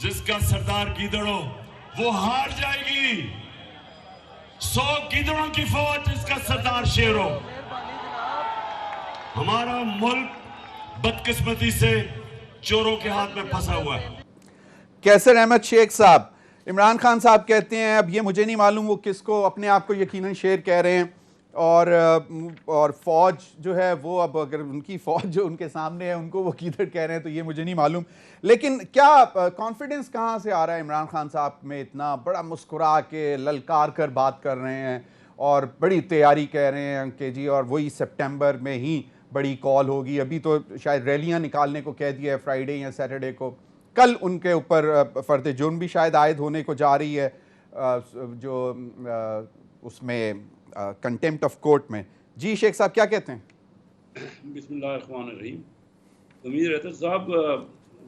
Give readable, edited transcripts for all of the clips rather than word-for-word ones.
جس کا سردار گیدڑوں وہ ہار جائے گی. 100 گیدڑوں کی فوج جس کا سردار شیروں. ہمارا ملک بدقسمتی سے چوروں کے ہاتھ میں پھنسا ہوا ہے. کیسر احمد شیخ صاحب، عمران خان صاحب کہتے ہیں، اب یہ مجھے نہیں معلوم وہ کس کو، اپنے آپ کو یقیناً شیر کہہ رہے ہیں، اور فوج جو ہے وہ، اب اگر ان کی فوج جو ان کے سامنے ہے ان کو وہ گیدڑ کہہ رہے ہیں تو یہ مجھے نہیں معلوم. لیکن کیا کانفیڈنس کہاں سے آ رہا ہے عمران خان صاحب میں، اتنا بڑا مسکرا کے للکار کر بات کر رہے ہیں اور بڑی تیاری کہہ رہے ہیں کہ جی، اور وہی سپٹمبر میں ہی بڑی کال ہوگی. ابھی تو شاید ریلیاں نکالنے کو کہہ دیا ہے فرائیڈے یا سیٹرڈے کو. کل ان کے اوپر فرد جرم بھی شاید عائد ہونے کو جا رہی ہے، جو اس میں کنٹیمپٹ آف کورٹ میں. جی شیخ صاحب کیا کہتے ہیں؟ بسم اللہ الرحمن الرحیم. ضمیر احتر صاحب،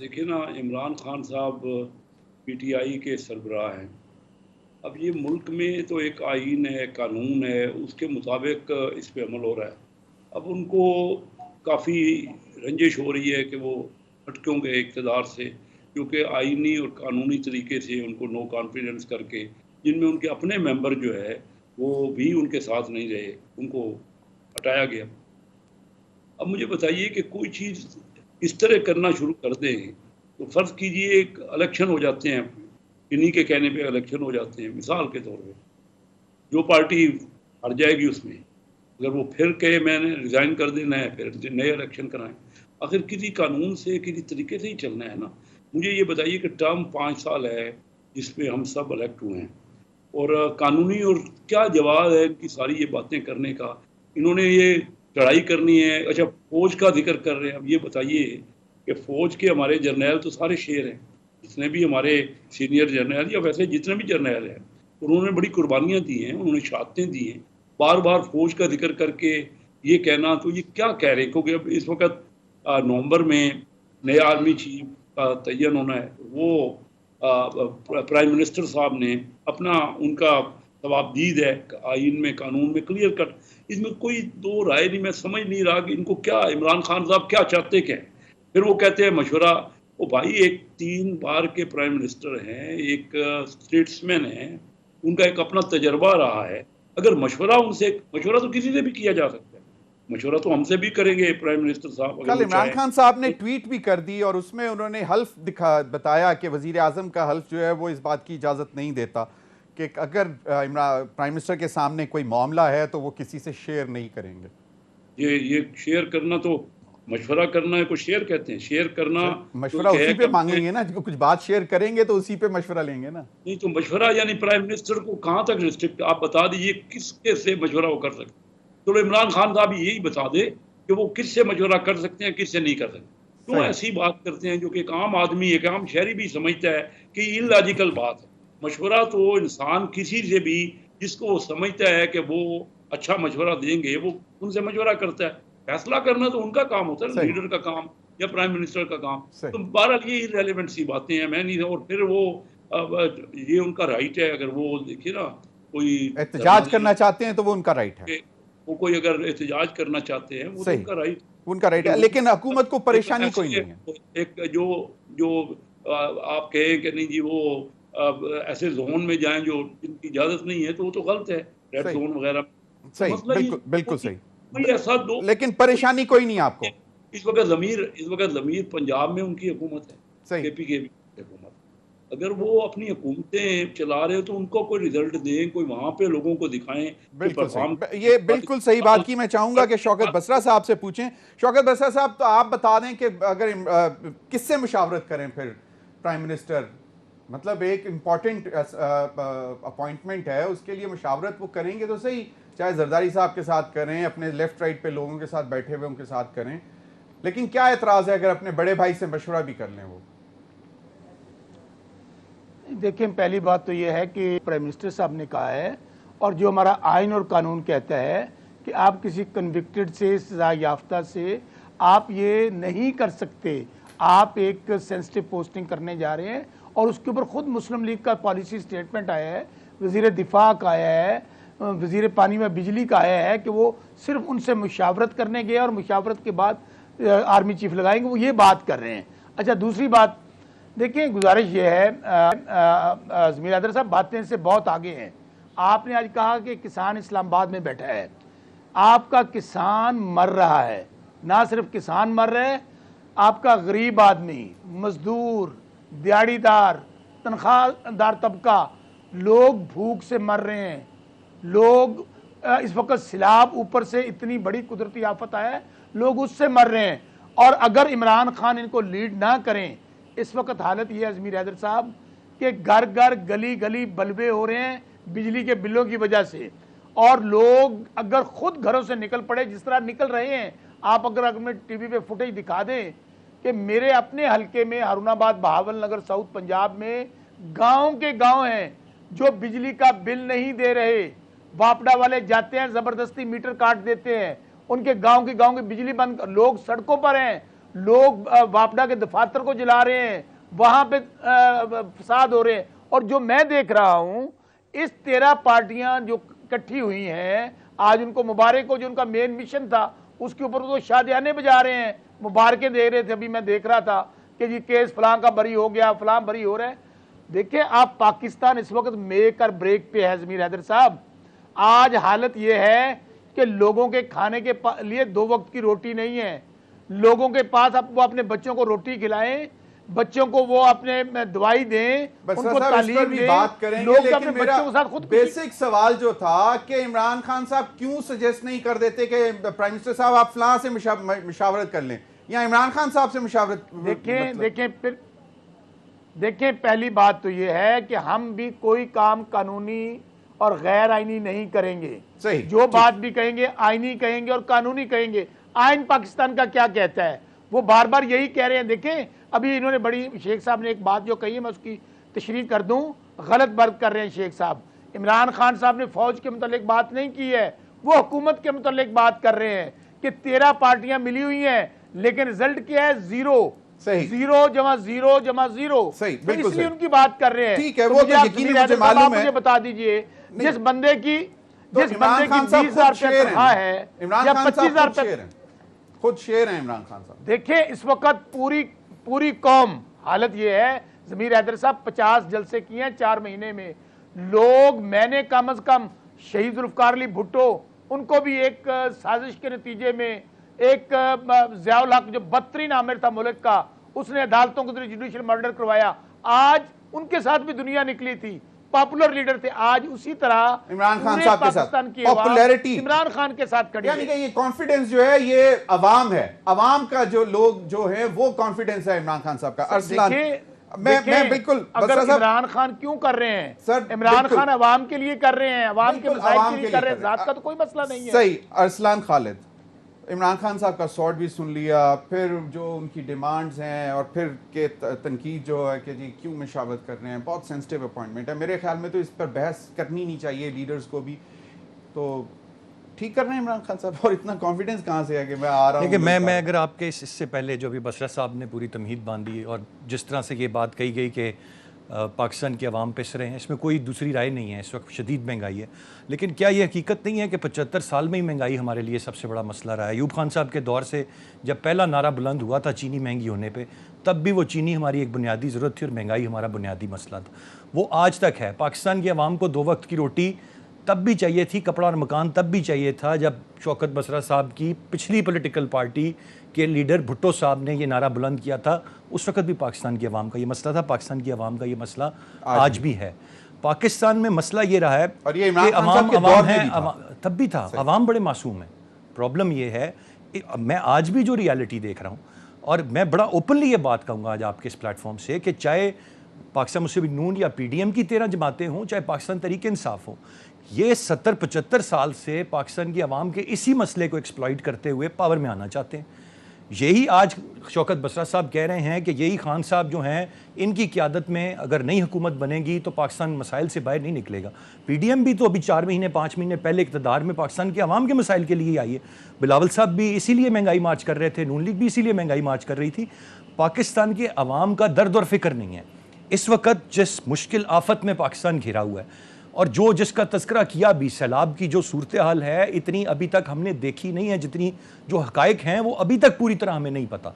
دیکھیں نا، عمران خان صاحب پی ٹی آئی کے سربراہ ہیں. اب یہ ملک میں تو ایک آئین ہے، قانون ہے، اس کے مطابق اس پہ عمل ہو رہا ہے. اب ان کو کافی رنجش ہو رہی ہے کہ وہ ہٹکوں گے اقتدار سے، کیونکہ آئینی اور قانونی طریقے سے ان کو نو کانفیڈنس کر کے، جن میں ان کے اپنے ممبر جو ہے وہ بھی ان کے ساتھ نہیں رہے، ان کو ہٹایا گیا. اب مجھے بتائیے کہ کوئی چیز اس طرح کرنا شروع کر دیں تو فرض کیجئے ایک الیکشن ہو جاتے ہیں، انہی کے کہنے پہ الیکشن ہو جاتے ہیں. مثال کے طور پہ جو پارٹی ہار جائے گی اس میں، اگر وہ پھر کہے میں نے ریزائن کر دینا ہے، پھر نئے الیکشن کرائیں. آخر کسی قانون سے، کسی طریقے سے ہی چلنا ہے نا. مجھے یہ بتائیے کہ ٹرم 5 سال ہے جس پہ ہم سب الیکٹ ہوئے ہیں، اور قانونی اور کیا جواز ہے ان کی ساری یہ باتیں کرنے کا. انہوں نے یہ چڑھائی کرنی ہے. اچھا، فوج کا ذکر کر رہے ہیں. اب یہ بتائیے کہ فوج کے ہمارے جرنیل تو سارے شیر ہیں، جتنے بھی ہمارے سینئر جرنیل یا ویسے جتنے بھی جرنیل ہیں، انہوں نے بڑی قربانیاں دی ہیں، انہوں نے شہادتیں دی ہیں. بار بار فوج کا ذکر کر کے یہ کہنا، تو یہ کیا کہہ رہے ہیں؟ کیونکہ اب اس وقت نومبر میں نئے آرمی چیف کا تعین ہونا ہے. وہ پرائم منسٹر صاحب نے اپنا ان کا ثوابدید ہے آئین میں، قانون میں کلیئر کٹ. اس میں کوئی دو رائے نہیں. میں سمجھ نہیں رہا کہ ان کو کیا، عمران خان صاحب کیا چاہتے کیا. پھر وہ کہتے ہیں مشورہ. وہ بھائی ایک 3 بار کے پرائم منسٹر ہیں، ایک اسٹیٹسمین ہیں، ان کا ایک اپنا تجربہ رہا ہے. اگر مشورہ ان سے، مشورہ تو کسی سے بھی کیا جا سکتا ہے، مشورہ تو ہم سے بھی کریں گے پرائم منسٹر صاحب. کل عمران خان صاحب نے ٹویٹ بھی کر دی اور اس میں انہوں نے حلف بتایا کہ وزیر اعظم کا حلف جو ہے وہ اس بات کی اجازت نہیں دیتا کہ اگر پرائم منسٹر کے سامنے کوئی معاملہ ہے تو وہ کسی سے شیئر نہیں کریں گے. یہ شیئر کرنا تو مشورہ کرنا ہے. کوئی شیئر کہتے ہیں شیئر کرنا؟ مشورہ اسی پہ مانگیں گے نا، کچھ بات شیئر کریں گے تو اسی پہ مشورہ لیں گے نا. نہیں تو مشورہ یعنی پرائم منسٹر کو کہاں تک ریسٹرکٹ؟ آپ بتا دیجئے کس کے سے مشورہ وہ کر سکتے. چلو عمران خان صاحب یہی بتا دے کہ وہ کس سے مشورہ کر سکتے ہیں، کس سے نہیں کر سکتے. کیوں ایسی بات کرتے ہیں جو کہ ایک عام آدمی، ایک عام شہری بھی سمجھتا ہے کہ یہ لاجیکل بات ہے. مشورہ تو انسان کسی سے بھی جس کو وہ سمجھتا ہے کہ وہ اچھا مشورہ دیں گے، وہ ان سے مشورہ کرتا ہے. فیصلہ کرنا تو ان کا کام ہوتا ہے، لیڈر کا کام یا پرائم منسٹر کا کام. تو بہرحال یہ ریلیونٹ سی باتیں ہیں. میں نہیں، اور پھر وہ یہ ان کا رائٹ ہے. اگر وہ دیکھیے نا، کوئی احتجاج کرنا چاہتے ہیں تو وہ ان کا رائٹ ہے. وہ کوئی اگر احتجاج کرنا چاہتے ہیں وہ تو ان کا رائٹ ہے، لیکن حکومت کو پریشانی کوئی نہیں ہے. ایک جو آپ کہیں کہ نہیں جی وہ ایسے زون میں جائیں جو جن کی اجازت نہیں ہے، تو وہ تو غلط ہے، ریڈ زون وغیرہ. صحیح، بالکل صحیح. ایسا لیکن پریشانی کوئی نہیں آپ کو. اس وقت ضمیر پنجاب میں ان کی حکومت ہے، کے پی کی حکومت. اگر وہ اپنی حکومتیں چلا رہے تو ان کو کوئی رزلٹ دیں، کوئی وہاں پہ لوگوں کو دکھائیں. یہ بالکل صحیح بات کی. میں چاہوں گا کہ شوکت بسرا صاحب سے پوچھیں. شوکت بسرا صاحب، تو آپ بتا دیں کہ اگر کس سے مشاورت کریں پھر پرائم منسٹر؟ مطلب ایک امپورٹنٹ اپوائنٹمنٹ ہے، اس کے لیے مشاورت وہ کریں گے تو صحیح، چاہے زرداری صاحب کے ساتھ کریں، اپنے لیفٹ رائٹ پہ لوگوں کے ساتھ بیٹھے ہوئے ان کے ساتھ کریں. لیکن کیا اعتراض ہے اگر اپنے بڑے بھائی سے مشورہ بھی کر لیں؟ وہ دیکھیں، پہلی بات تو یہ ہے کہ پرائم منسٹر صاحب نے کہا ہے، اور جو ہمارا آئین اور قانون کہتا ہے کہ آپ کسی کنوکٹڈ سے، سزا یافتہ سے آپ یہ نہیں کر سکتے. آپ ایک سینسٹیو پوسٹنگ کرنے جا رہے ہیں، اور اس کے اوپر خود مسلم لیگ کا پالیسی سٹیٹمنٹ آیا ہے، وزیر دفاع کا آیا ہے، وزیر پانی میں بجلی کا آیا ہے کہ وہ صرف ان سے مشاورت کرنے گئے اور مشاورت کے بعد آرمی چیف لگائیں گے. وہ یہ بات کر رہے ہیں. اچھا، دوسری بات دیکھیں گزارش یہ ہے ضمیر حیدر صاحب باتیں سے بہت آگے ہیں. آپ نے آج کہا کہ کسان اسلام آباد میں بیٹھا ہے. آپ کا کسان مر رہا ہے, نہ صرف کسان مر رہے, آپ کا غریب آدمی, مزدور, دیہڑی دار, تنخواہ دار طبقہ, لوگ بھوک سے مر رہے ہیں. لوگ اس وقت سیلاب اوپر سے اتنی بڑی قدرتی آفت ہے, لوگ اس سے مر رہے ہیں. اور اگر عمران خان ان کو لیڈ نہ کریں, اس وقت حالت یہ ہے ضمیر حیدر صاحب کہ گھر گھر گلی گلی بلبے ہو رہے ہیں بجلی کے بلوں کی وجہ سے. اور لوگ اگر خود گھروں سے نکل پڑے جس طرح نکل رہے ہیں, آپ اگر اپنے ٹی وی پہ فوٹیج دکھا دیں کہ میرے اپنے حلقے میں ہارون آباد, بہاول نگر, ساؤتھ پنجاب میں گاؤں کے گاؤں ہیں جو بجلی کا بل نہیں دے رہے. واپڈا والے جاتے ہیں, زبردستی میٹر کاٹ دیتے ہیں, ان کے گاؤں کی بجلی بند. لوگ سڑکوں پر ہیں, لوگ واپڈا کے دفاتر کو جلا رہے ہیں, وہاں پہ فساد ہو رہے ہیں. اور جو میں دیکھ رہا ہوں, اس 13 پارٹیاں جو اکٹھی ہوئی ہیں آج, ان کو مبارک ہو, جو ان کا مین مشن تھا اس کے اوپر تو شادیانے بجا رہے ہیں, مبارکیں دے رہے تھے. ابھی میں دیکھ رہا تھا کہ جی کیس فلاں کا بری ہو گیا, فلاں بری ہو رہا ہے. دیکھیں آپ, پاکستان اس وقت میک اور بریک پہ ہے ضمیر حیدر صاحب. آج حالت یہ ہے کہ لوگوں کے کھانے کے لیے 2 وقت کی روٹی نہیں ہے. لوگوں کے پاس وہ اپنے بچوں کو روٹی کھلائیں, بچوں کو وہ اپنے دوائی دیں, ان کو تعلیم دیں. بات کریں گے, لوگ لیکن اپنے میرا بچوں کے ساتھ خود بیسک سوال جو تھا کہ عمران خان صاحب کیوں سجیسٹ نہیں کر دیتے کہ پرائم منسٹر صاحب آپ فلاں سے مشاورت کر لیں, یا عمران خان صاحب سے مشاورت. دیکھیں پہلی بات تو یہ ہے کہ ہم بھی کوئی کام قانونی اور غیر آئینی نہیں کریں گے. جو بات بھی کہیں گے آئینی کہیں گے اور قانونی کہیں گے. آئین پاکستان کا کیا کہتا ہے, وہ بار بار یہی کہہ رہے ہیں. دیکھیں ابھی انہوں نے بڑی, شیخ صاحب نے ایک بات جو کہی ہے میں اس کی تشریح کر دوں, غلط بات کر رہے ہیں شیخ صاحب. عمران خان صاحب نے فوج کے متعلق بات نہیں کی ہے, وہ حکومت کے متعلق بات کر رہے ہیں کہ 13 پارٹیاں ملی ہوئی ہیں لیکن رزلٹ کیا ہے, 0. 0 جمع 0 جمع 0. اس لیے ان کی بات کر رہے ہیں. ٹھیک ہے, وہ تو یقینی مجھے معلوم ہے. مجھے بتا دیجئے جس بندے کی 20,000 روپے تنخواہ ہے یا 25,000 روپے, خود شیر ہیں عمران خان صاحب. دیکھیں اس وقت پوری قوم, حالت یہ ہے ضمیر حیدر صاحب 50 جلسے کیے ہیں 4 مہینے میں. لوگ, میں نے کم از کم شہید ذوالفقار علی بھٹو, ان کو بھی ایک سازش کے نتیجے میں, ایک ضیاء الحق جو بدترین آمر تھا ملک کا, اس نے عدالتوں کو جوڈیشل مرڈر کروایا. آج ان کے ساتھ بھی دنیا نکلی تھی, پاپولر لیڈر تھے. آج اسی طرح عمران خان صاحب کے ساتھ پاپولیرٹی عمران خان کے ساتھ کھڑی ہے. یعنی کہ یہ کانفیڈنس جو ہے یہ عوام ہے, عوام کا جو لوگ جو ہے وہ کانفیڈنس ہے عمران خان صاحب کا. ارسلان, میں بالکل, اگر عمران خان کیوں کر رہے ہیں, عمران خان عوام کے لیے کر رہے ہیں, عوام کے مسائل کے لیے کر رہے ہیں, ذات کا تو کوئی مسئلہ نہیں ہے. صحیح. ارسلان خالد, عمران خان صاحب کا سوٹ بھی سن لیا, پھر جو ان کی ڈیمانڈز ہیں, اور پھر کہ تنقید جو ہے کہ جی کیوں مشاورت کر رہے ہیں, بہت سینسٹیو اپوائنٹمنٹ ہے. میرے خیال میں تو اس پر بحث کرنی نہیں چاہیے لیڈرز کو بھی. تو ٹھیک کر رہے ہیں عمران خان صاحب, اور اتنا کانفیڈنس کہاں سے ہے کہ میں آ رہا ہوں. دیکھیں میں اگر آپ کے اس سے پہلے جو بھی بصرہ صاحب نے پوری تمہید باندھی اور جس طرح سے یہ بات کہی گئی کہ پاکستان کی عوام پس رہے ہیں, اس میں کوئی دوسری رائے نہیں ہے. اس وقت شدید مہنگائی ہے, لیکن کیا یہ حقیقت نہیں ہے کہ 75 سال میں ہی مہنگائی ہمارے لیے سب سے بڑا مسئلہ رہا ہے. ایوب خان صاحب کے دور سے جب پہلا نعرہ بلند ہوا تھا چینی مہنگی ہونے پہ, تب بھی وہ چینی ہماری ایک بنیادی ضرورت تھی اور مہنگائی ہمارا بنیادی مسئلہ تھا. وہ آج تک ہے. پاکستان کی عوام کو 2 وقت کی روٹی تب بھی چاہیے تھی, کپڑا اور مکان تب بھی چاہیے تھا جب شوکت بصرہ صاحب کی پچھلی پولیٹیکل پارٹی کے لیڈر بھٹو صاحب نے یہ نعرہ بلند کیا تھا. اس وقت بھی پاکستان کی عوام کا یہ مسئلہ تھا, پاکستان کی عوام کا یہ مسئلہ آج بھی ہے. پاکستان میں مسئلہ یہ رہا ہے کہ عوام ہیں, تب بھی تھا, عوام بڑے معصوم ہیں. پرابلم یہ ہے, میں آج بھی جو ریالٹی دیکھ رہا ہوں, اور میں بڑا اوپنلی یہ بات کہوں گا آج آپ کے اس پلیٹ فارم سے, کہ چاہے پاکستان مسلم نون یا پی ڈی ایم کی 13 جماعتیں ہوں, چاہے پاکستان تحریک انصاف ہو, یہ 70-75 سال سے پاکستان کی عوام کے اسی مسئلے کو ایکسپلائٹ کرتے ہوئے پاور میں آنا چاہتے ہیں. یہی آج شوکت بصرہ صاحب کہہ رہے ہیں کہ یہی خان صاحب جو ہیں, ان کی قیادت میں اگر نئی حکومت بنے گی تو پاکستان مسائل سے باہر نہیں نکلے گا. پی ڈی ایم بھی تو ابھی 4 مہینے 5 مہینے پہلے اقتدار میں پاکستان کے عوام کے مسائل کے لیے آئی ہے. بلاول صاحب بھی اسی لیے مہنگائی مارچ کر رہے تھے, نون لیگ بھی اسی لیے مہنگائی مارچ کر رہی تھی. پاکستان کے عوام کا درد اور فکر نہیں ہے. اس وقت جس مشکل آفت میں پاکستان گھرا ہوا ہے, اور جس کا تذکرہ کیا بھی, سیلاب کی جو صورتحال ہے اتنی ابھی تک ہم نے دیکھی نہیں ہے, جتنی جو حقائق ہیں وہ ابھی تک پوری طرح ہمیں نہیں پتہ.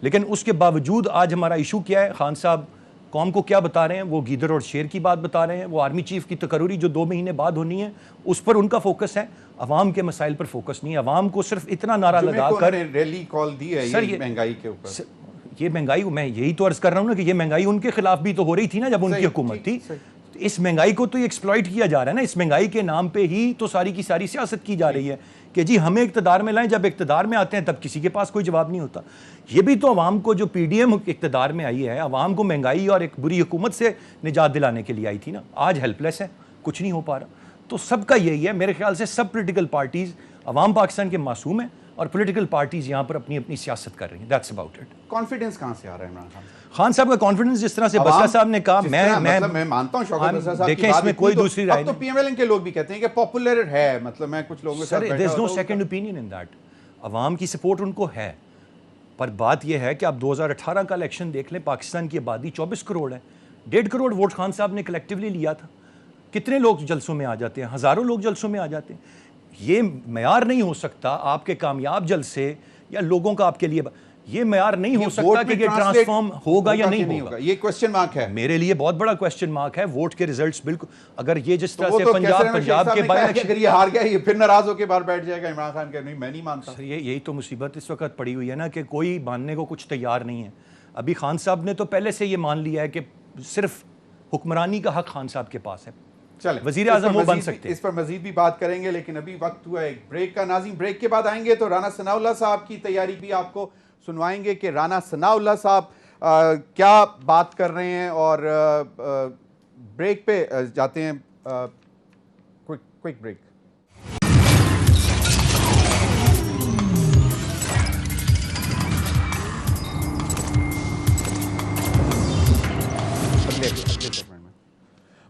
لیکن اس کے باوجود آج ہمارا ایشو کیا ہے, خان صاحب قوم کو کیا بتا رہے ہیں؟ وہ گیدڑ اور شیر کی بات بتا رہے ہیں. وہ آرمی چیف کی تقرری جو 2 مہینے بعد ہونی ہے اس پر ان کا فوکس ہے, عوام کے مسائل پر فوکس نہیں ہے. عوام کو صرف اتنا نعرہ لگا کر ریلی کال دی ہے یہ مہنگائی کے اوپر. یہ مہنگائی, میں یہی تو عرض کر رہا ہوں نا کہ یہ مہنگائی ان کے خلاف بھی تو ہو رہی تھی نا جب ان کی حکومت تھی. اس مہنگائی کو تو یہ ایکسپلائٹ کیا جا رہا ہے نا, اس مہنگائی کے نام پہ ہی تو ساری کی ساری سیاست کی جا رہی ہے کہ جی ہمیں اقتدار میں لائیں. جب اقتدار میں آتے ہیں تب کسی کے پاس کوئی جواب نہیں ہوتا. یہ بھی تو عوام کو, جو پی ڈی ایم اقتدار میں آئی ہے, عوام کو مہنگائی اور ایک بری حکومت سے نجات دلانے کے لیے آئی تھی نا. آج ہیلپ لیس ہے, کچھ نہیں ہو پا رہا. تو سب کا یہی ہے میرے خیال سے, سب پولیٹیکل پارٹیز, عوام پاکستان کے معصوم ہیں اور پولیٹیکل پارٹیز یہاں پر اپنی اپنی سیاست کر رہی ہیں. That's about it. کانفیڈنس کہاں سے آ رہا ہے عمران خان صاحب کا کانفیڈنس؟ جس طرح سے بسرا صاحب نے کہا, میں مانتا ہوں شوکت بسرا صاحب دیکھیں اس میں کوئی دوسری رائے نہیں. تو پی ایم ایل این کے لوگ بھی کہتے ہیں کہ پاپولر ہے, مطلب میں کچھ لوگوں کے ساتھ بیٹھا ہوں, there is no second opinion in that. عوام کی سپورٹ ان کو ہے, پر بات یہ ہے کہ آپ 2018 کا الیکشن دیکھ لیں, پاکستان کی آبادی 24 کروڑ ہے. 1.5 کروڑ ووٹ خان صاحب نے کلیکٹیولی لیا تھا. کتنے لوگ جلسوں میں آ جاتے ہیں؟ ہزاروں لوگ جلسوں میں آ جاتے ہیں. یہ معیار نہیں ہو سکتا آپ کے کامیاب جلسے یا لوگوں کا آپ کے لیے, یہ معیار نہیں ہو سکتا کہ یہ ٹرانسفارم ہوگا یا نہیں ہوگا. یہ کوسچن مارک ہے میرے لیے, بہت بڑا کوسچن مارک ہے. ووٹ کے ریزلٹس بالکل, اگر یہ جس طرح سے پنجاب کے بائی الیکشن, اگر یہ ہار گیا یہ پھر ناراض ہو کے باہر بیٹھ جائے گا عمران خان کے, نہیں میں نہیں مانتا. یہی تو مصیبت اس وقت پڑی ہوئی ہے نا کہ کوئی ماننے کو کچھ تیار نہیں ہے. ابھی خان صاحب نے تو پہلے سے یہ مان لیا ہے کہ صرف حکمرانی کا حق خان صاحب کے پاس ہے, وزیر اعظم وہ بن سکتے ہیں. اس پر مزید بھی بات کریں گے, لیکن ابھی وقت ہوا ہے ایک بریک کا. ناظرین بریک کے بعد آئیں گے تو رانا ثناء اللہ صاحب کی تیاری بھی آپ کو سنوائیں گے کہ رانا ثناء اللہ صاحب کیا بات کر رہے ہیں. اور بریک پہ جاتے ہیں, کوئک بریک.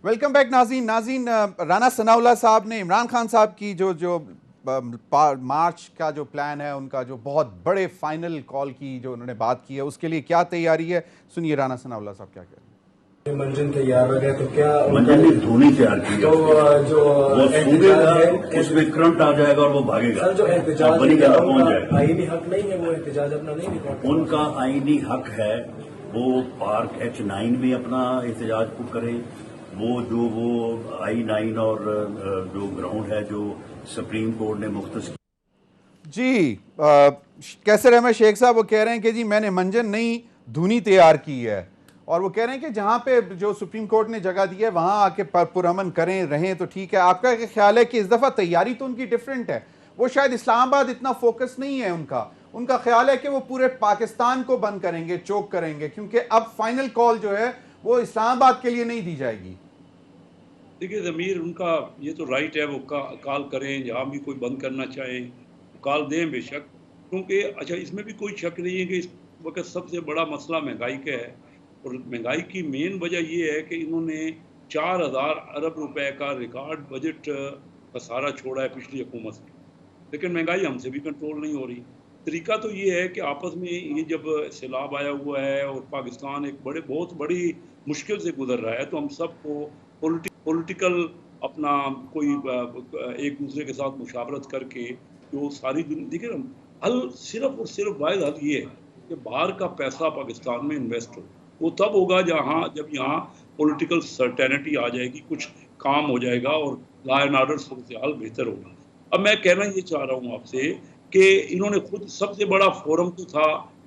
ویلکم بیک ناظرین. رانا ثناء اللہ صاحب نے عمران خان صاحب کی جو مارچ کا جو پلان ہے, ان کا جو بہت بڑے فائنل کال کی جو انہوں نے بات کی ہے, اس کے لیے کیا تیاری ہے, سنیے رانا ثناء اللہ صاحب کیا کہہ رہے ہیں. منجن تیار ہو گیا تو کیا منجن نے دھونی تیار کی, تو جو اس میں کرنٹ آ جائے گا اور وہ بھاگے گا. جو احتجاج آئینی حق نہیں ہے, وہ احتجاج اپنا نہیں دکھاتے. ان کا آئینی حق ہے, وہ پارک H9 میں اپنا احتجاج کو کرے. وہ I9 اور جو گراؤنڈ ہے جو سپریم کورٹ نے مختص جی کیسر احمد شیخ صاحب وہ کہہ رہے ہیں کہ جی میں نے منجن نہیں دھونی تیار کی ہے, اور وہ کہہ رہے ہیں کہ جہاں پہ جو سپریم کورٹ نے جگہ دی ہے وہاں آ کے پرامن کریں رہیں تو ٹھیک ہے. آپ کا خیال ہے کہ اس دفعہ تیاری تو ان کی ڈیفرنٹ ہے, وہ شاید اسلام آباد اتنا فوکس نہیں ہے ان کا خیال ہے کہ وہ پورے پاکستان کو بند کریں گے, چوک کریں گے, کیونکہ اب فائنل کال جو ہے وہ اسلام آباد کے لیے نہیں دی جائے گی. دیکھیے ضمیر ان کا یہ تو رائٹ ہے, وہ کال کریں, جہاں بھی کوئی بند کرنا چاہیں کال دیں بے شک, کیونکہ اچھا اس میں بھی کوئی شک نہیں ہے کہ اس وقت سب سے بڑا مسئلہ مہنگائی کا ہے, اور مہنگائی کی مین وجہ یہ ہے کہ انہوں نے 4000 ارب روپے کا ریکارڈ بجٹ خسارہ چھوڑا ہے پچھلی حکومت سے, لیکن مہنگائی ہم سے بھی کنٹرول نہیں ہو رہی. طریقہ تو یہ ہے کہ آپس میں یہ جب سیلاب آیا ہوا ہے اور پاکستان ایک بہت بڑی مشکل سے گزر رہا ہے, تو ہم سب کو پولیٹیکل اپنا کوئی ایک دوسرے کے ساتھ مشاورت کر کے جو ساری دنیا دیکھیں حل صرف اور صرف واحد حل یہ ہے کہ باہر کا پیسہ پاکستان میں انویسٹ ہو. وہ تب ہوگا جب یہاں پولیٹیکل سرٹینٹی آ جائے گی, کچھ کام ہو جائے گا اور لا اینڈ آرڈر صورتحال بہتر ہوگا. اب میں کہنا یہ چاہ رہا ہوں آپ سے کہ انہوں نے خود سب سے بڑا فورم تو تھا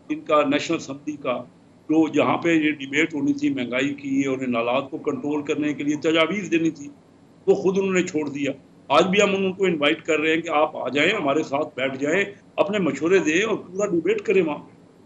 ان کا نیشنل اسمبلی کا, جو جہاں پہ یہ ڈیبیٹ ہونی تھی مہنگائی کی اور ان حالات کو کنٹرول کرنے کے لیے تجاویز دینی تھی, وہ خود انہوں نے چھوڑ دیا. آج بھی ہم ان کو انوائٹ کر رہے ہیں کہ آپ آ جائیں, ہمارے ساتھ بیٹھ جائیں, اپنے مشورے دیں اور پورا ڈیبیٹ کریں وہاں.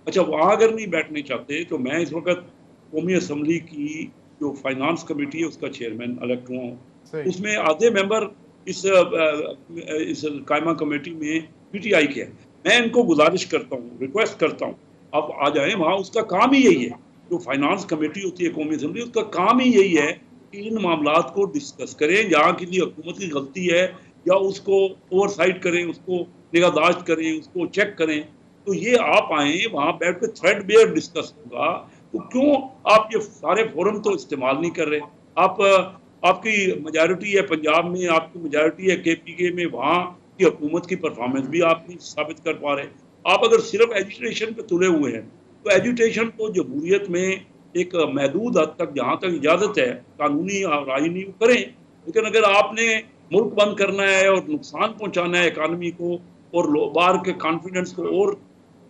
اچھا وہاں اگر نہیں بیٹھنے چاہتے تو میں اس وقت قومی اسمبلی کی جو فائنانس کمیٹی ہے اس کا چیئرمین الیکٹ ہوا ہوں, اس میں آدھے ممبر اس قائمہ کمیٹی میں PTI کے ہیں. میں ان کو گزارش کرتا ہوں, ریکویسٹ کرتا ہوں, آپ آ جائیں وہاں. اس کا کام ہی یہی ہے, جو فائنانس کمیٹی ہوتی ہے قومی اسمبلی, اس کا کام ہی یہی ہے کہ ان معاملات کو ڈسکس کریں, جہاں کسی حکومت کی غلطی ہے یا اس کو اوور سائٹ کریں, اس کو نگہداشت کریں, اس کو چیک کریں. تو یہ آپ آئیں وہاں بیٹھ کے تھریڈ بیئر ڈسکس ہوگا. تو کیوں آپ یہ سارے فورم تو استعمال نہیں کر رہے؟ آپ کی میجارٹی ہے پنجاب میں, آپ کی میجارٹی ہے KPK میں, وہاں کی حکومت کی پرفارمنس بھی آپ نہیں ثابت کر پا رہے. آپ اگر صرف ایجوٹیشن پہ تلے ہوئے ہیں تو ایجوٹیشن کو جمہوریت میں ایک محدود حد تک جہاں تک اجازت ہے قانونی اور آئینی وہ کریں، لیکن اگر آپ نے ملک بند کرنا ہے اور نقصان پہنچانا ہے اکانومی کو اور باہر کے کانفیڈنس کو، اور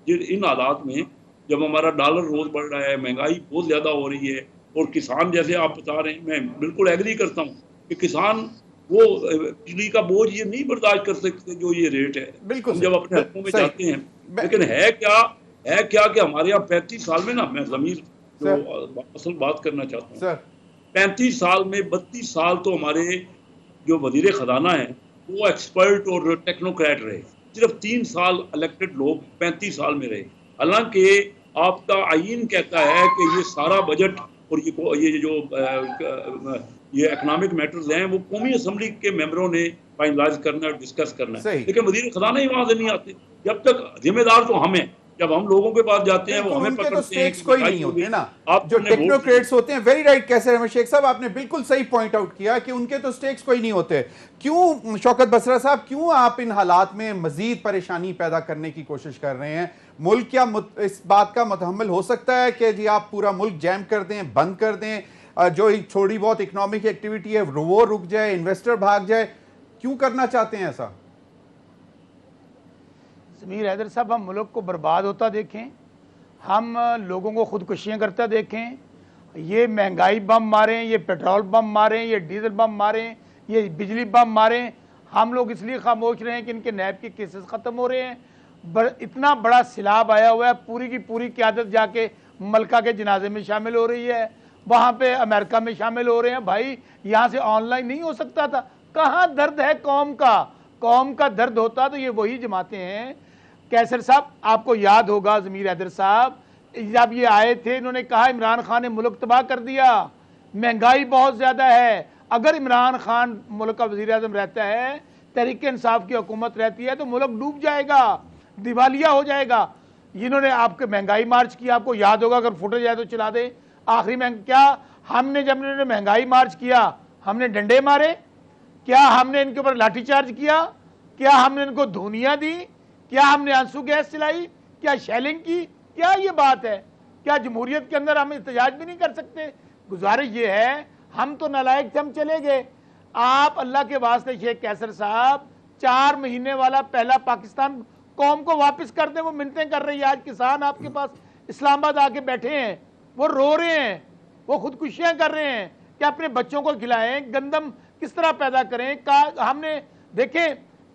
ان حالات میں جب ہمارا ڈالر روز بڑھ رہا ہے، مہنگائی بہت زیادہ ہو رہی ہے، اور کسان جیسے آپ بتا رہے ہیں، میں بالکل ایگری کرتا ہوں کہ کسان وہ بجلی کا بوجھ یہ نہیں برداشت کر سکتے جو یہ ریٹ ہے، بالکل ہم جب اپنے حقوں میں جاتے ہیں، لیکن ہے کیا کہ ہمارے یہاں 35 سال میں نا، میں ضمیر جو اصل بات کرنا چاہتا ہوں، 35 سال میں 32 سال تو ہمارے جو وزیر خزانہ ہیں وہ ایکسپرٹ اور ٹیکنوکریٹ رہے، صرف 3 سال الیکٹڈ لوگ 35 سال میں رہے، حالانکہ آپ کا آئین کہتا ہے کہ یہ سارا بجٹ اور یہ جو یہ اکنامک میٹرز ہیں وہ قومی اسمبلی کے ممبروں نے فائنلائز کرنا اور ڈسکس کرنا ہے، لیکن وزیر خزانہ ہی وہاں سے نہیں آتے، جب تک ذمہ دار تو ہمیں، جب ہم لوگوں کے پاس جاتے ہیں وہ ہمیں پکڑتے ہیں، کوئی نہیں ہوتے نا جو ٹیکنوکریٹس ہوتے ہیں. ویری رائٹ کیسر احمد شیخ صاحب، آپ نے بالکل صحیح پوائنٹ آؤٹ کیا کہ ان کے تو سٹیکس کوئی نہیں ہوتے. کیوں شوکت بسرا صاحب، کیوں آپ ان حالات میں مزید پریشانی پیدا کرنے کی کوشش کر رہے ہیں؟ ملک کیا اس بات کا متحمل ہو سکتا ہے کہ جی آپ پورا ملک جیم کر دیں، بند کر دیں، جو تھوڑی بہت اکنامک ایکٹیویٹی ہے وہ رک جائے، انویسٹر بھاگ جائے؟ کیوں کرنا چاہتے ہیں ایسا؟ ضمیر حیدر صاحب، ہم ملک کو برباد ہوتا دیکھیں، ہم لوگوں کو خودکشیاں کرتا دیکھیں، یہ مہنگائی بم ماریں، یہ پیٹرول بم ماریں، یہ ڈیزل بم ماریں، یہ بجلی بم ماریں، ہم لوگ اس لیے خاموش رہے ہیں کہ ان کے نیب کے کیسز ختم ہو رہے ہیں. اتنا بڑا سیلاب آیا ہوا ہے، پوری کی پوری قیادت جا کے ملکہ کے جنازے میں شامل ہو رہی ہے، وہاں پہ امریکہ میں شامل ہو رہے ہیں. بھائی یہاں سے آن لائن نہیں ہو سکتا تھا؟ کہاں درد ہے قوم کا درد ہوتا تو یہ وہی جماعتیں ہیں. کیسر صاحب آپ کو یاد ہوگا، ضمیر حیدر صاحب جب یہ آئے تھے انہوں نے کہا عمران خان نے ملک تباہ کر دیا، مہنگائی بہت زیادہ ہے، اگر عمران خان ملک کا وزیر اعظم رہتا ہے، تحریک انصاف کی حکومت رہتی ہے تو ملک ڈوب جائے گا، دیوالیہ ہو جائے گا. انہوں نے آپ کے مہنگائی مارچ کیا، آپ کو یاد ہوگا، اگر فوٹو جائے تو چلا دیں. آخری میں کیا ہم نے جب انہوں نے مہنگائی مارچ کیا ہم نے ڈنڈے مارے؟ کیا ہم نے ان کے اوپر لاٹھی چارج کیا؟ کیا ہم نے ان کو دھونیاں دی؟ کیا ہم نے آنسو گیس چلائی؟ کیا شیلنگ کی؟ کیا یہ بات ہے؟ کیا جمہوریت کے اندر ہم احتجاج بھی نہیں کر سکتے؟ گزارش یہ ہے، ہم تو نالائق تھے، ہم چلے گئے. آپ اللہ کے واسطے شیخ کیسر صاحب 4 مہینے والا پہلا پاکستان قوم کو واپس کر دیں. وہ منتیں کر رہی ہے، آج کسان آپ کے پاس اسلام آباد آ کے بیٹھے ہیں، وہ رو رہے ہیں، وہ خودکشیاں کر رہے ہیں کہ اپنے بچوں کو کھلائیں، گندم کس طرح پیدا کریں. ہم نے دیکھیں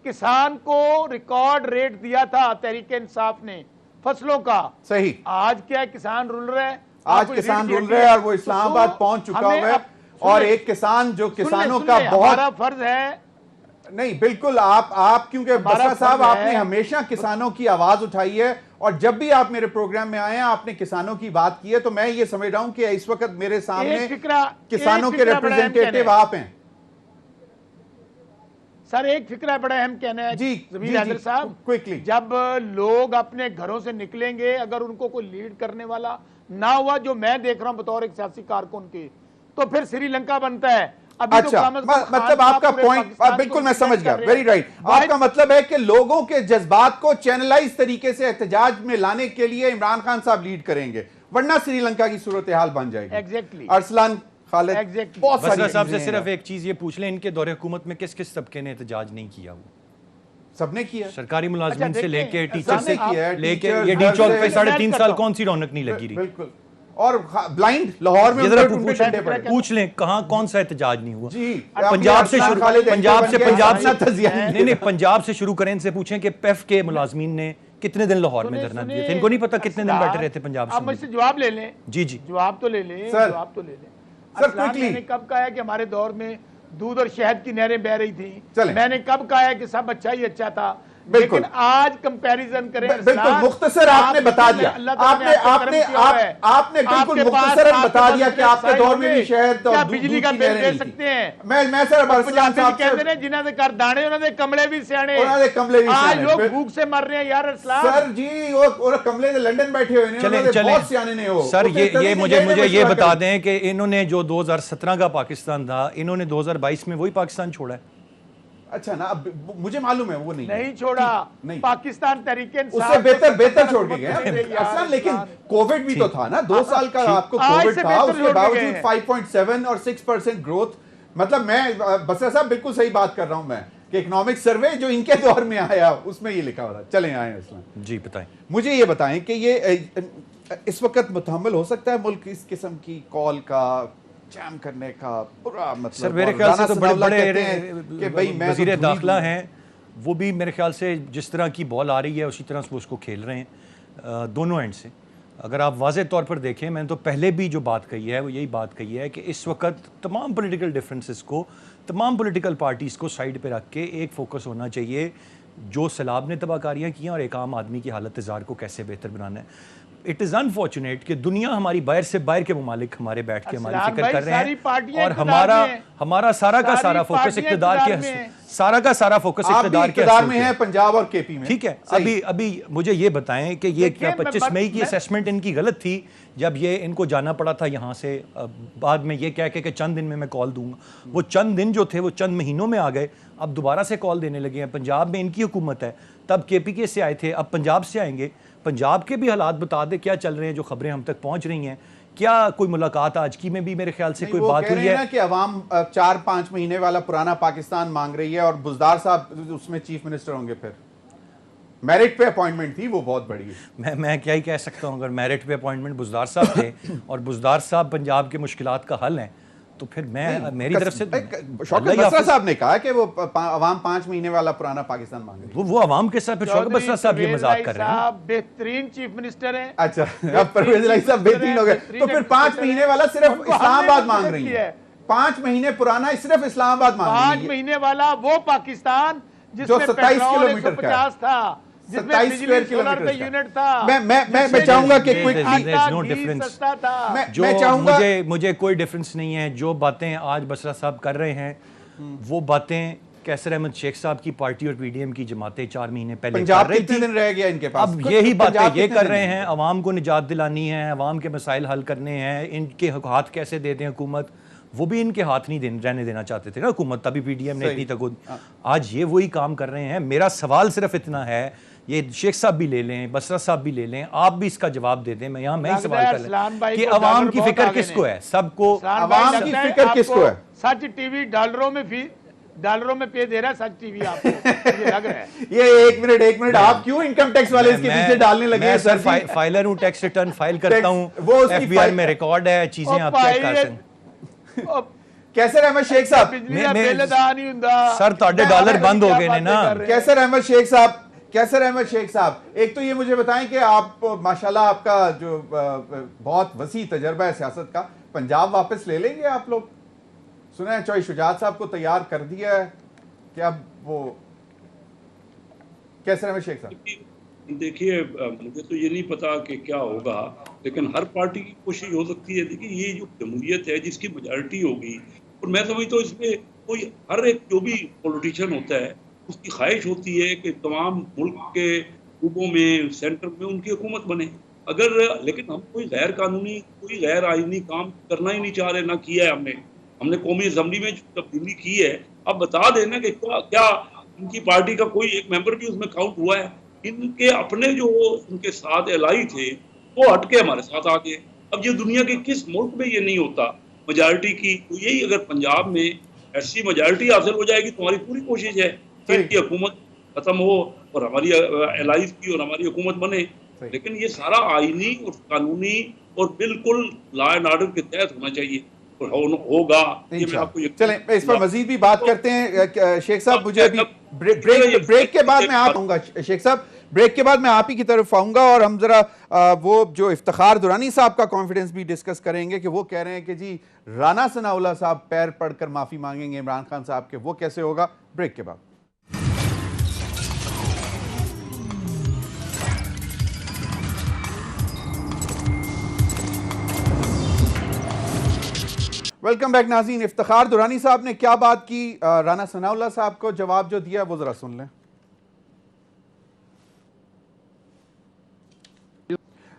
کسان کو ریکارڈ ریٹ دیا تھا تحریک انصاف نے فصلوں کا، صحیح. آج کیا ہے؟ کسان رول رہا ہے، آج کسان رول رہا ہے اور وہ اسلام آباد پہنچ چکا ہوا ہے. اور ایک کسان جو کسانوں کا بہت ہمارا فرض ہے، نہیں بالکل آپ کیونکہ بسرا صاحب آپ نے ہمیشہ کسانوں کی آواز اٹھائی ہے، اور جب بھی آپ میرے پروگرام میں آئے ہیں آپ نے کسانوں کی بات کی ہے، تو میں یہ سمجھ رہا ہوں کہ اس وقت میرے سامنے کسانوں کے ریپریزنٹیٹیو آپ ہیں. سر ایک فکرہ بڑا اہم کہنا ہے ضمیر حیدر صاحب، کوئکلی جب لوگ اپنے گھروں سے نکلیں گے، اگر ان کو کوئی لیڈ کرنے والا نہ ہوا، جو میں دیکھ رہا ہوں بطور ایک سیاسی کارکن کے، تو پھر سری لنکا بنتا ہے. اچھا مطلب آپ کا پوائنٹ بالکل میں سمجھ گیا، ویری رائٹ. آپ کا مطلب ہے کہ لوگوں کے جذبات کو چینلائز طریقے سے احتجاج میں لانے کے لیے عمران خان صاحب لیڈ کریں گے، ورنہ سری لنکا کی صورتحال بن جائے گی. ایگزیکٹلی. ارسلان خالد بسرا صاحب سے صرف ایک چیز یہ پوچھ لیں، ان کے دور حکومت میں کس کس طبقے نے احتجاج نہیں کیا؟ وہ سب نے کیا، سرکاری ملازمین سے لے کے ٹیچر سے کیا، لے کے یہ ڈی چوک پہ 3.5 سال کون سی رونق نہیں لگی رہی. بالکل. اور بلائنڈ لاہور میں پوچھ لیں کہاں کون سا احتجاج نہیں ہوا. جی پنجاب سے شروع کریں، ان سے پوچھیں کہ پیف کے ملازمین نے کتنے دن لاہور میں دھرنا دیے تھے. ان کو نہیں پتا کتنے دن بیٹھے رہے تھے پنجاب سے. آپ مجھ سے جواب لے لیں. جی جواب تو لے لیں. میں نے کب کہا ہے کہ ہمارے دور میں دودھ اور شہد کی نہریں بہ رہی تھیں؟ میں نے کب کہا ہے کہ سب اچھا ہی اچھا تھا؟ لیکن آج کمپیریزن کریں، بالکل مختصر آپ نے بتا دیا، آپ نے بالکل مختصر بتا دیا کہ آپ کے دور میں بھی شہد اور بجلی کا بل دے سکتے ہیں. میں صرف ارسلان صاحب کہتے ہیں جنہوں نے کر دانے انہوں نے کملے بھی سیانے، آج لوگ بھوک سے مر رہے ہیں. یار ارسلان سر جی وہ کملے سے لندن بیٹھے ہوئے ہیں، بہت سیانے نے ہو. سر یہ مجھے یہ بتا دیں کہ انہوں نے جو 2017 کا پاکستان تھا، انہوں نے 2022 میں وہی پاکستان چھوڑا ہے. اچھا نا, اب مجھے معلوم ہے وہ نہیں چھوڑا, نہیں, پاکستان تحریک اس سے بہتر چھوڑ کے گئے اصلا. لیکن کووڈ بھی تو تھا نا, 2 سال کا آپ کو کووڈ تھا, اس کے باوجود 5.7 اور 6% گروتھ. مطلب میں بسرا صاحب بالکل صحیح بات کر رہا ہوں میں کہ اکنامک سروے جو ان کے دور میں آیا اس میں یہ لکھا ہوا تھا. چلیں آئیں اسلام جی بتائیں, مجھے یہ بتائیں کہ یہ اس وقت متحمل ہو سکتا ہے ملک اس قسم کی کال کا جام کرنے کا پورا مطلب؟ سر میرے خیال سے تو بڑے وزیر داخلہ ہیں, وہ بھی میرے خیال سے جس طرح کی بال آ رہی ہے اسی طرح سے وہ اس کو کھیل رہے ہیں دونوں اینڈ سے. اگر آپ واضح طور پر دیکھیں, میں نے تو پہلے بھی جو بات کہی ہے وہ یہی بات کہی ہے کہ اس وقت تمام پولیٹیکل ڈفرینسز کو, تمام پولیٹیکل پارٹیز کو سائیڈ پہ رکھ کے ایک فوکس ہونا چاہیے جو سیلاب نے تباہ کاریاں کی ہیں اور ایک عام آدمی کی حالت زار کو کیسے بہتر بنانا ہے. اٹ از انفارچونیٹ کہ دنیا ہماری باہر سے باہر کے ممالک ہمارے بیٹھ کے ہماری فکر کر رہے ہیں اور ہمارا سارا کا سارا فوکس اقتدار کے اقتدار میں ہے پنجاب اور کے پی میں. ٹھیک ہے, ابھی مجھے یہ بتائیں کہ یہ 25 مئی کی اسیسمنٹ ان کی غلط تھی جب یہ ان کو جانا پڑا تھا یہاں سے, بعد میں یہ کہہ کے کہ چند دن میں کال دوں گا, وہ چند دن جو تھے وہ چند مہینوں میں آ گئے, اب دوبارہ سے کال دینے لگے ہیں. پنجاب میں ان کی حکومت ہے, تب کے پی کے سے آئے تھے, اب پنجاب سے آئیں گے. پنجاب کے بھی حالات بتا دے کیا چل رہے ہیں, جو خبریں ہم تک پہنچ رہی ہیں. کیا کوئی ملاقات آج کی میں بھی میرے خیال سے کوئی بات ہوئی ہے؟ کہ عوام 4-5 مہینے والا پرانا پاکستان مانگ رہی ہے اور بزدار صاحب اس میں چیف منسٹر ہوں گے. پھر میرٹ پہ اپوائنٹمنٹ تھی, وہ بہت بڑی ہے. میں کیا ہی کہہ سکتا ہوں, اگر میرٹ پہ اپوائنٹمنٹ بزدار صاحب تھے اور بزدار صاحب پنجاب کے مشکلات کا حل ہیں تو پھر میں میری طرف سے شوکت بسرا صاحب نے کہا کہ وہ عوام 5 مہینے والا پرانا پاکستان مانگ رہی ہے. وہ عوام کے ساتھ پھر شوکت بسرا صاحب یہ مذاق کر رہے ہیں. بہترین چیف منسٹر ہیں. اچھا, اب پرویز الہی صاحب بہترین ہو گئے, تو پھر 5 مہینے والا صرف اسلام آباد مانگ رہی ہے. 5 مہینے پرانا صرف اسلام آباد مانگ رہی ہے. 5 مہینے والا وہ پاکستان جس جو میں 27 کلومیٹر کا 150 تھا, 27 اسکوائر کلومیٹر کا یونٹ تھا. میں چاہوں گا کہ مجھے کوئی ڈفرنس نہیں ہے. جو باتیں آج بسرا صاحب کر رہے ہیں وہ باتیں کیسر احمد شیخ صاحب کی پارٹی اور پی ڈی ایم کی جماعتیں 4 مہینے پہلے پنجاب کتنے دن رہ گیا ان کے پاس, اب یہی باتیں یہ کر رہے ہیں. عوام کو نجات دلانی ہے, عوام کے مسائل حل کرنے ہیں, ان کے ہاتھ کیسے دے دیں حکومت, وہ بھی ان کے ہاتھ نہیں رہنے دینا چاہتے تھے نا حکومت, تبھی پی ڈی ایم نے اتنی تک. آج یہ وہی کام کر رہے ہیں. میرا سوال صرف اتنا ہے, یہ شیخ صاحب بھی لے لیں, بسرا صاحب بھی لے لیں, آپ بھی اس کا جواب دے دیں. میں یہاں میں ہی سوال کر رہا ہوں کہ عوام کی فکر کس کو ہے, سب کو عوام کی فکر کس کو ہے. سچ ٹی وی ڈالروں میں پے دے رہا ہے, سچ ٹی وی آپ کو یہ لگ رہا ہے. یہ ایک منٹ آپ کیوں انکم ٹیکس والے اس کے پیچھے ڈالنے لگے ہیں؟ سر فائلر ہوں, ٹیکس ریٹرن فائل کرتا ہوں, ایف بی آئی میں ریکارڈ ہے, چیزیں آپ چیک کر سکیں. کیسر احمد شیخ صاحب, سر تھوڑے ڈالر بند ہو گئے نے نا. کیسر احمد شیخ صاحب, ایک تو یہ مجھے بتائیں کہ آپ ماشاءاللہ آپ کا جو بہت وسیع تجربہ ہے سیاست کا, پنجاب واپس لے لیں گے آپ لوگ؟ سنا ہے چوہی شجاعت صاحب کو تیار کر دیا ہے کہ اب وہ کیسر احمد شیخ صاحب؟ دیکھیے مجھے تو یہ نہیں پتا کہ کیا ہوگا, لیکن ہر پارٹی کی کوشش ہو سکتی ہے. دیکھیے یہ جو جمہوریت ہے جس کی میجارٹی ہوگی, اور میں سمجھتا ہوں اس میں کوئی ہر ایک جو بھی پولیٹیشین ہوتا ہے اس کی خواہش ہوتی ہے کہ تمام ملک کے صوبوں میں سینٹر میں ان کی حکومت بنے. اگر لیکن ہم کوئی غیر قانونی کوئی غیر آئینی کام کرنا ہی نہیں چاہ رہے, نہ کیا ہے ہم نے قومی اسمبلی میں تبدیلی کی ہے. اب بتا دینا کہ کیا ان کی پارٹی کا کوئی ایک ممبر بھی اس میں کاؤنٹ ہوا ہے؟ ان کے اپنے جو ان کے ساتھ الائی تھے وہ ہٹ کے ہمارے ساتھ آ گئے. اب یہ دنیا کے کس ملک میں یہ نہیں ہوتا میجارٹی کی, تو یہی اگر پنجاب میں ایسی میجارٹی حاصل ہو جائے گی تو ہماری پوری کوشش ہے کہ ان کی حکومت ختم ہو اور ہماری الائیز کی اور ہماری حکومت بنے. لیکن یہ سارا آئینی اور قانونی اور بالکل لا اینڈ آرڈر کے تحت ہونا چاہیے, ہوگا. چلیں اس پر مزید بھی بات کرتے ہیں. شیخ صاحب مجھے ابھی بریک کے بعد میں آپ آؤں گا, شیخ صاحب بریک کے بعد میں آپ ہی کی طرف آؤں گا, اور ہم ذرا وہ جو افتخار درانی صاحب کا کانفیڈنس بھی ڈسکس کریں گے کہ وہ کہہ رہے ہیں کہ جی رانا ثناء اللہ صاحب پیر پڑھ کر معافی مانگیں گے عمران خان صاحب کے, وہ کیسے ہوگا؟ بریک کے بعد. ویلکم بیک ناظرین. افتخار درانی صاحب نے کیا بات کی, رانا ثناء اللہ صاحب کو جواب جو دیا وہ ذرا سن لیں.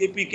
KPK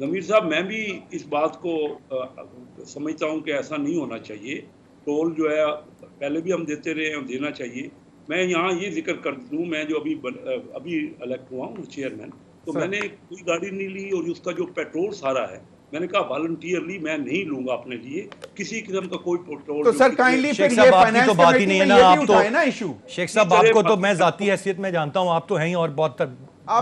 ضمیر صاحب میں بھی اس بات کو سمجھتا ہوں کہ ایسا نہیں ہونا چاہیے. ٹول جو ہے پہلے بھی ہم دیتے رہے ہیں, دینا چاہیے. میں یہاں یہ ذکر کر دوں, میں جو ابھی الیکٹ ہوا ہوں چیئرمین, تو میں نے کوئی گاڑی نہیں لی, اور اس کا جو پیٹرول سارا ہے میں نے کہا والنٹیئرلی میں نہیں لوں گا اپنے لیے کسی قسم کا کوئی پیٹرول. تو سر کائنڈلی شیخ پھر صاحب یہ آپ کی فائنانس تو بات ہی کمیٹی نہیں ہے میں نا, یہ بھی آپ تو اٹھائے نا ایشو. شیخ صاحب آپ کو تو میں ذاتی حیثیت میں جانتا ہوں, آپ تو ہیں ہی اور بہت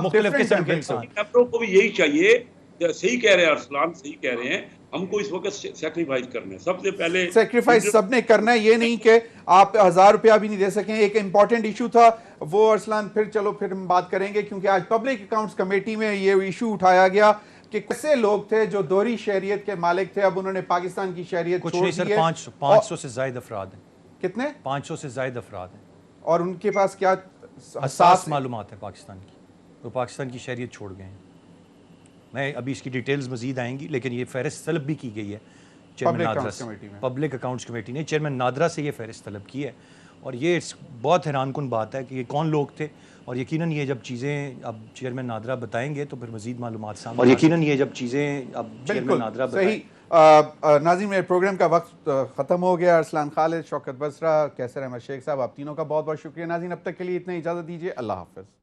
مختلف قسم کے انسان. ممبروں کو بھی یہی چاہیے, صحیح کہہ رہے ہیں ارسلان, صحیح کہہ رہے ہیں, ہم کو اس وقت سیکریفائز کرنا ہے. سب سے پہلے سیکریفائز سب نے کرنا ہے, یہ نہیں کہ آپ 1000 روپیہ بھی نہیں دے سکیں. ایک امپورٹنٹ ایشو تھا وہ ارسلان, پھر چلو پھر ہم بات کریں گے, کیونکہ آج پبلک اکاؤنٹس کمیٹی میں یہ ایشو اٹھایا گیا کہ کیسے لوگ تھے جو دوہری شہریت کے مالک تھے, اب انہوں نے پاکستان کی شہریت کچھ چھوڑ نہیں سر, دی ہے. 500 سے زائد افراد ہیں. کتنے؟ 500 سے زائد افراد ہیں, اور ان کے پاس کیا حساس معلومات ہے پاکستان کی, وہ پاکستان کی شہریت چھوڑ گئے ہیں. میں ابھی اس کی ڈیٹیلز مزید آئیں گی, لیکن یہ فہرست طلب بھی کی گئی ہے چیئرمین نادرا سے. پبلک اکاؤنٹس کمیٹی نے چیئرمین نادرا سے یہ فہرست طلب کی ہے, اور یہ بہت حیران کن بات ہے کہ یہ کون لوگ تھے, اور یقیناً یہ جب چیزیں اب چیئرمین نادرا بتائیں گے تو پھر مزید معلومات سامنے, اور یقیناً یہ جب چیزیں اب چیئرمین نادرا بتائیں. ناظرین میرے پروگرام کا وقت ختم ہو گیا. ارسلان خالد, شوکت بسرا, کیسر احمد شیخ صاحب, آپ تینوں کا بہت بہت شکریہ. ناظرین اب تک کے لیے اتنا, اجازت دیجیے, اللہ حافظ.